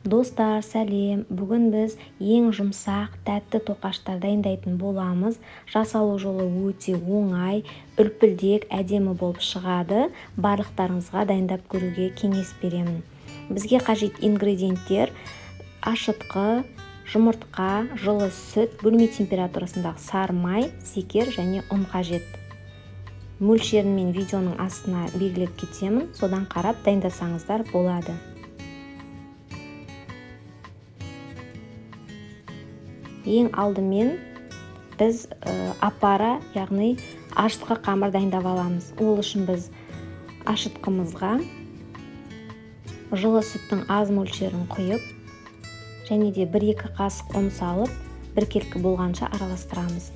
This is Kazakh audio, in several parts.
Достар, сәлем! Бүгін біз ең жұмсақ, тәтті тоқаштар дайындайтын боламыз. Жасалу жолы өте оңай, үлпілдек, әдемі болып шығады. Барлықтарыңызға дайындап көруге кеңес беремін. Бізге қажет ингредиенттер: ашытқы, жұмыртқа, жылы сүт, бөлме температурасындағы сары май, секер және ұн қажет. Мөлшерін мен видеоның астына белгілеп кетемін, содан қарап дайындасаңыздар болады. Ең алдымен біз апара, яғни ашытқы қамыр дайындап аламыз. Ол үшін біз ашытқымызға жылы сүттің аз мөлшерін құйып, және де 1-2 қасық ұн салып, біркелкі болғанша араластырамыз.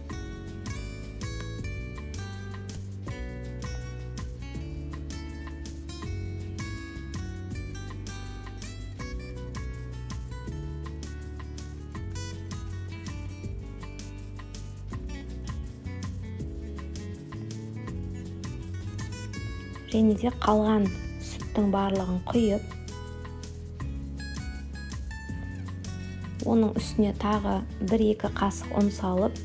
Және де қалған сүттің барлығын құйып, оның үстіне тағы 1-2 қасық ұн салып,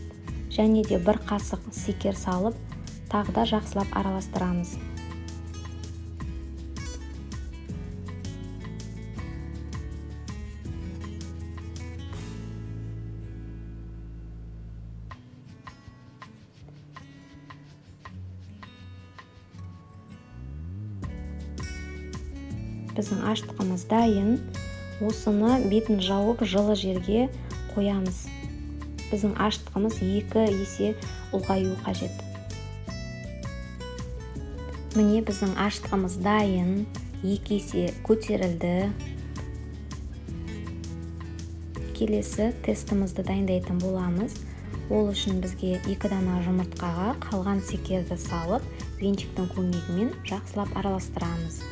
және де 1 қасық секер салып, тағы да жақсылап араластырамыз. Біздің ашытқымыз дайын. Осыны бетін жауып жылы жерге қоямыз. Біздің ашытқымыз 2 есе ұлғаю қажет. Міне біздің ашытқымыз дайын, 2 есе көтерілді. Келесі тестімізді дайындайтын боламыз. Ол үшін бізге 2 дана жұмыртқаға қалған секерді салып, венчиктің көмегімен жақсылап араластырамыз.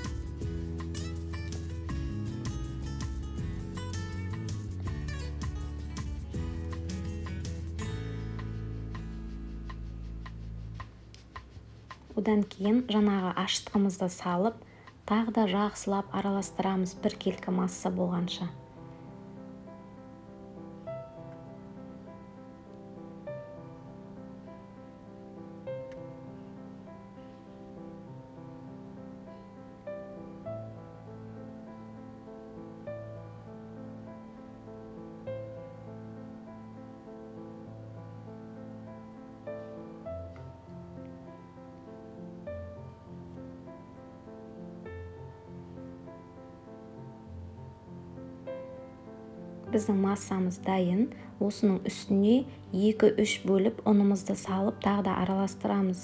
Одан кейін жаңағы ашытқымызды салып, тағы да жақсылап араластырамыз біркелкі масса болғанша. Біздің массамыз дайын. Осының үстіне 2-3 бөліп ұнымызды салып, тағы да араластырамыз.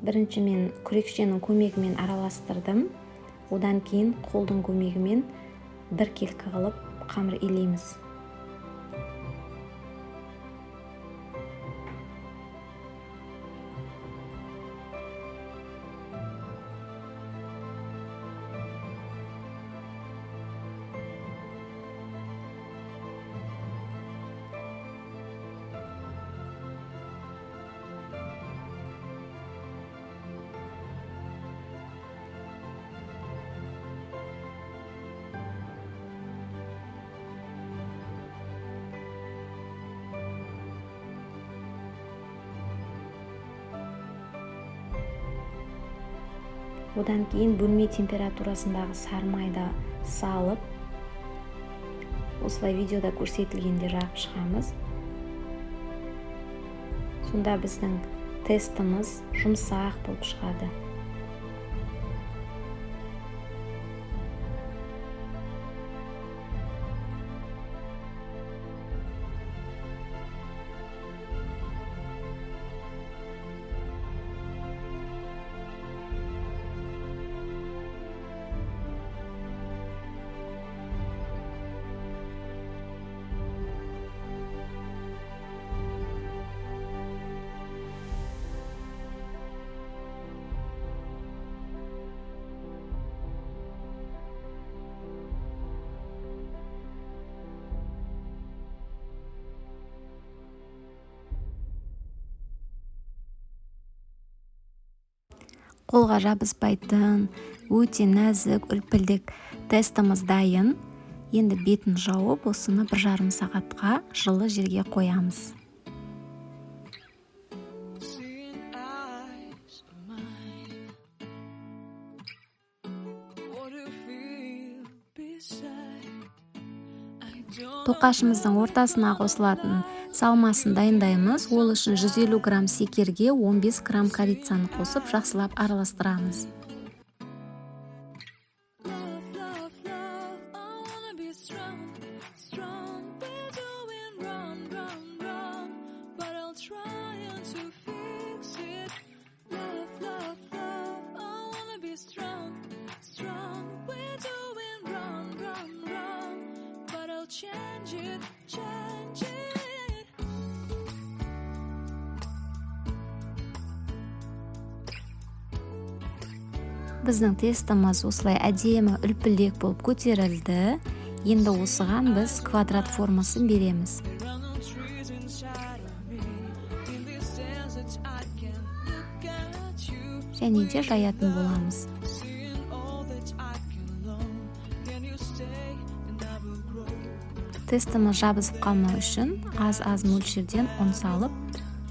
Бірінші мен күрекшенің көмегімен араластырдым. Одан кейін қолдың көмегімен біркелкі қылып қамыр илейміз. Одан кейін бөлме температурасындағы сары майды салып, осылай видеода көрсетілгенде жағып шығамыз. Сонда біздің тестіміз жұмсақ болып шығады. Қолға жабыспайтын, өте нәзік, үлпілдек тестіміз дайын. Енді бетін жауып, осыны 1,5 сағатқа жылы жерге қоямыз. Тоқашымыздың ортасына қосылатын салмасын дайындаймыз. Ол үшін 150 грамм секерге 15 грамм корицаны қосып, жақсылап араластырамыз. Біздің тестіміз осылай әдемі үлпілдек болып көтерілді. Енді осыған біз квадрат формасын береміз. Және де жаятын боламыз. Тестіміз жабысып қалмау үшін аз мөлшерден ұн салып,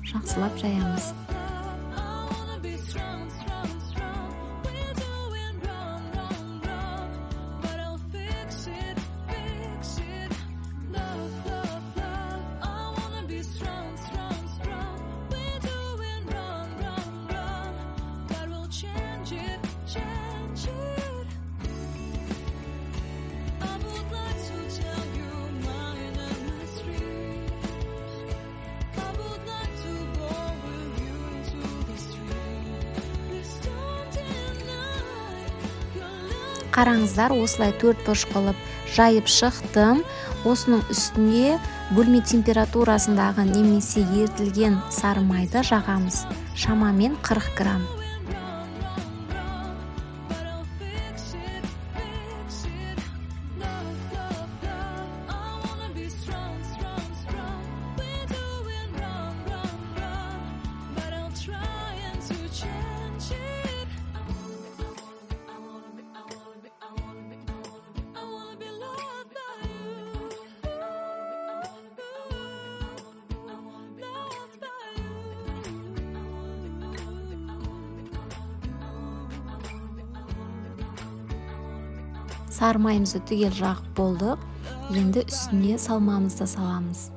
жақсылап жаямыз. Қараңыздар, осылай 4 бұрыш қылып жайып шықтым. Осының үстіне бөлме температурасындағы немесе ерітілген сары майды жағамыз. Шамамен 40 грамм. Сары майымызды түгел жағып болдық. Енді үстіне салмамызды саламыз.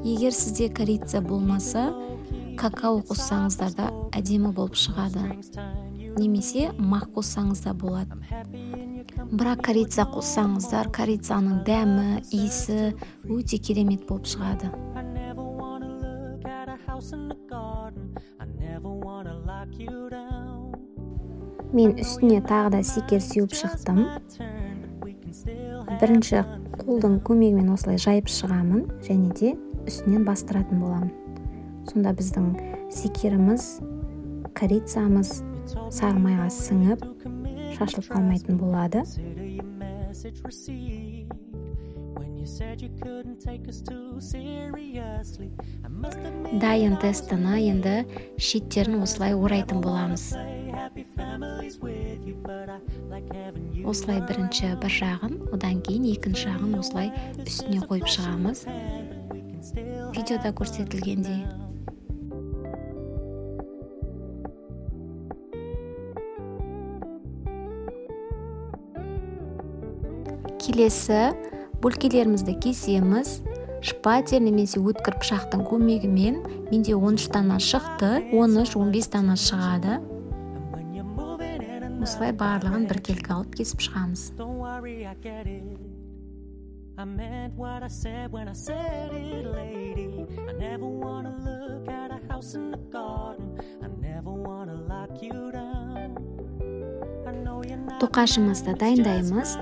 Егер сізде корица болмаса, какао қоссаңыздар да әдемі болып шығады. Немесе мақ қоссаңыз да болады. Бірақ корица қоссаңыздар, корицаның дәмі, иісі өте керемет болып шығады. Мен үстіне тағы да секер сеуіп шықтым. Бірінші қолдың көмегімен осылай жайып шығамын, және де үстінен бастыратын боламын. Сонда біздің секеріміз, корицамыз сары майға сіңіп, шашылып қалмайтын болады. Дайын тестіні енді шеттерін осылай орайтын боламыз. Осылай бірінші бір жағын, одан кейін екінші жағын осылай үстіне қойып шығамыз. Видеода көрсетілгендей. Келесі бөлкелерімізді кесеміз. Шпатель немесе өткір пышақтың көмегімен менде 13 дана шықты, 13-15 дана шығады. Осылай барлығын біркелкі алып кесіп шығамыз. Тоқашымызды дайындаймыз.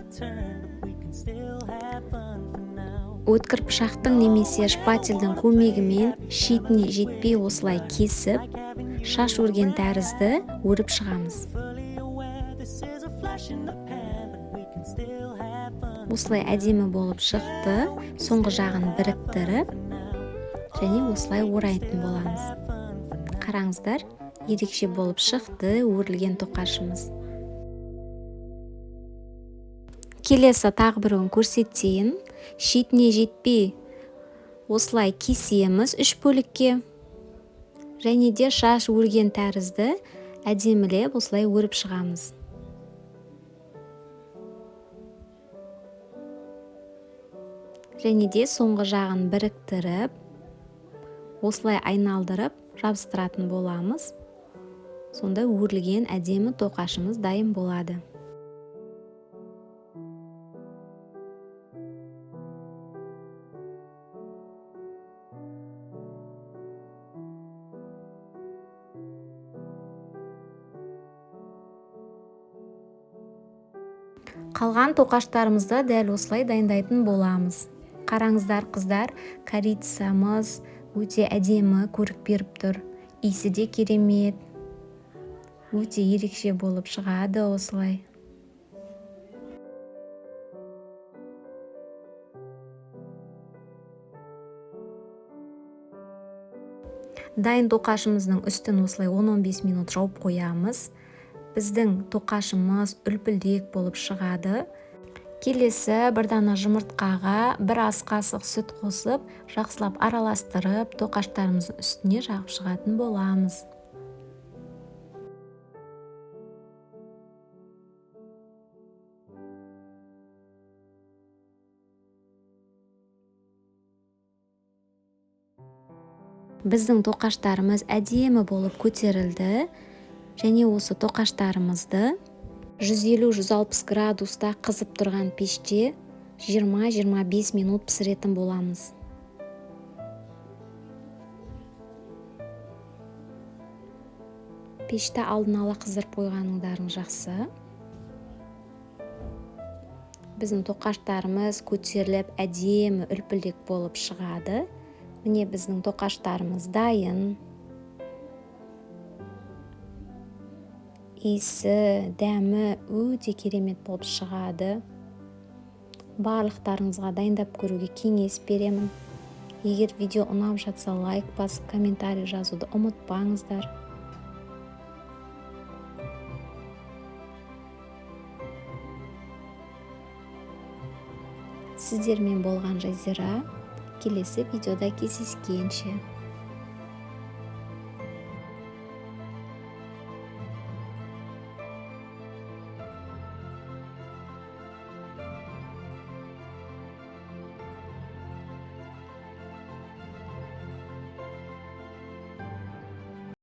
Өткір пышақтың немесе шпательдің көмегімен шетіне жетпей осылай кесіп, шаш өрген тәрізді өріп шығамыз. Осылай әдемі болып шықты. Соңғы жағын біріктіріп, және осылай орайтын боламыз. Қараңыздар, ерекше болып шықты өрілген тоқашымыз. Келесі тағы бірін көрсетейін. Шетіне жетпей осылай кесеміз 3 бөлікке. Және де шаш өрген тәрізді әдемілеп осылай өріп шығамыз. Және де соңғы жағын біріктіріп, осылай айналдырып жабыстыратын боламыз. Сонда өрілген әдемі тоқашымыз дайын болады. Қалған тоқаштарымызды дәл осылай дайындайтын боламыз. Қараңыздар қыздар, корицамыз өте әдемі көрік беріп тұр. Иісі де керемет. Өте ерекше болып шығады осылай. Дайын тоқашымыздың үстін осылай 10-15 минут жауып қоямыз. Біздің тоқашымыз үлпілдек болып шығады. Келесі бір дана жұмыртқаға 1 ас қасық сүт қосып, жақсылап араластырып, тоқаштарымыздың үстіне жағып шығатын боламыз. Біздің тоқаштарымыз әдемі болып көтерілді. Және осы тоқаштарымызды 150-160 градуста қызып тұрған пеште 20-25 минут пісіретін боламыз. Пешті алдын ала қыздырып қойғаныңдарың жақсы. Біздің тоқаштарымыз көтеріліп әдемі үлпілдек болып шығады. Міне біздің тоқаштарымыз дайын. Иісі, дәмі өте керемет болып шығады. Барлықтарыңызға дайындап көруге кеңес беремін. Егер видео ұнап жатса, лайк басып, комментарий жазуды ұмытпаңыздар. Сіздермен болған Жазира. Келесі видеода кездескенше.